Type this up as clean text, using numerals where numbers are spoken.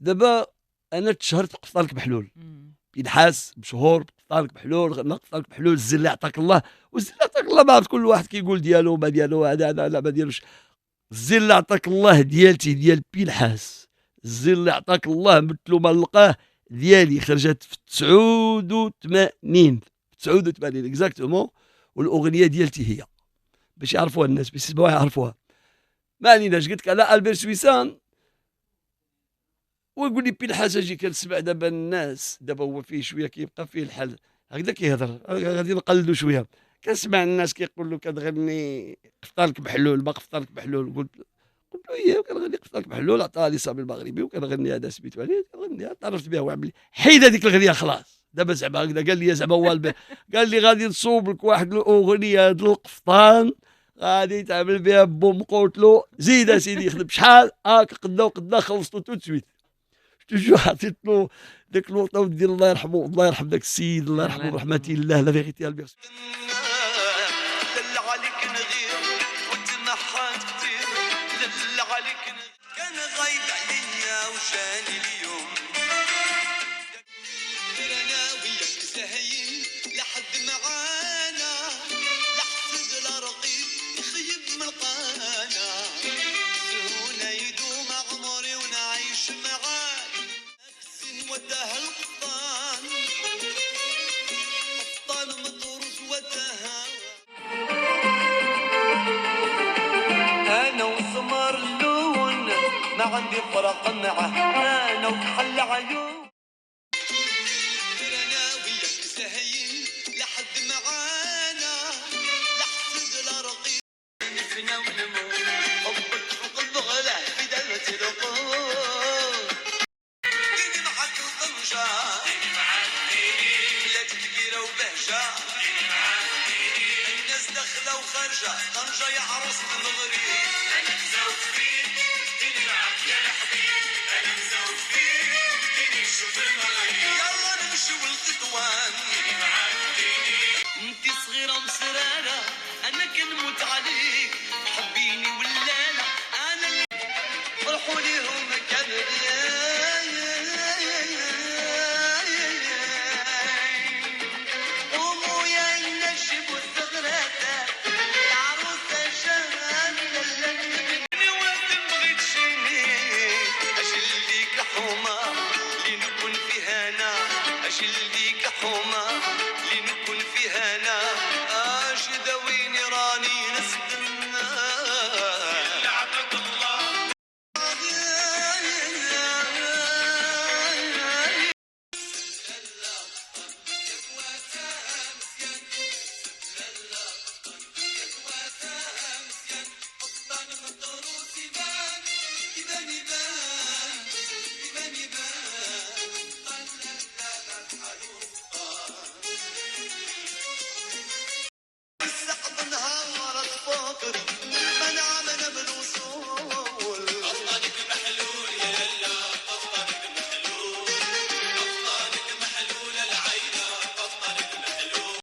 دابا انا تشهرت بقفطانك بحلول، بنحاس مشهور بقفطانك بحلول، غنى قفطانك بحلول، الزين اللي عطاك الله. والزين اللي عطاك الله ما عرفت، كل واحد كيقول ديالو ما ديالو، هذا لا ما ديالوش. الزين اللي عطاك الله ديالتي ديال بنحاس، الزين اللي عطاك الله مثلو ما نلقاه ديالي، خرجت في 89 اكزاكتومون. والاغنيه ديالتي هي باش يعرفوها الناس، باش يسمعوها يعرفوها. ما عليناش، قلت لك على البير سويسان. ويقول لي بنحاس اجي كنسمع دابا الناس، دابا هو فيه شويه كيبقى فيه الحل هكذا كيهضر، غادي نقلدو شويه. كنسمع الناس كيقول له كتغني قفطانك بحلول ما قفطانك بحلول. قلت له ايه كنغني قفطانك بحلول، عطاها لي صاحبي المغربي وكنغني هذا سميتو عليه، كنغنيها تعرفت بها وعمل لي حيد هذيك الغنيه خلاص. دابا زعما هكذا قال لي زعما هو قال لي غادي نصوب لك واحد الاغنيه د القفطان غادي تعمل بها بوم. قلت له زيد سيدي خدم شحال هاك قدا وقدا خلصتو تو سويت. جو عطيت له ديك الوقطه ودي الله يرحمه، الله يرحم ذاك السيد، الله يرحمه برحمه الله لا فيغيتي البيغ. دل عليك نغير وتمحات كتير، دل عليك كان غايب عليا وجاني اليوم. انا وياك ساهيين لحد معانا، لحد الرقيب يخيب من القانا، سهونا يدوم عمري ونعيش معاك. نفسي وداها القطان، قطان مطروس وداها. انا وسمر اللون ما عندي فرق معه، انا وكحل عيون. انا وياك ساهيين لحد معانا، لحد الرقيب نفنا ونموت، حبك فوق البغلة في دمة العقول. ديني معاك وطنجة، ديني معاك بلاد كبيرة وبهجة، ديني معاك الناس داخلة وخارجة، طنجة يا عروس المغرب. أنا مزوج فيك ديني معاك يا الحبيب، أنا مزوج فيك ديني شوف المغرب. يلا نمشيو للقطوان، ديني معاك ديني. انتي صغيرة ومسرارة أنا كنموت عليك، حبيني ولا لا أنا اللي فرحوا ليهم كاملين. قوموا يا النشب والزغراتة، العروسة جمال للبني وانت بغيت شيني، أجل ليك حومة لنكون في هنا، أجل ليك حومة لنكون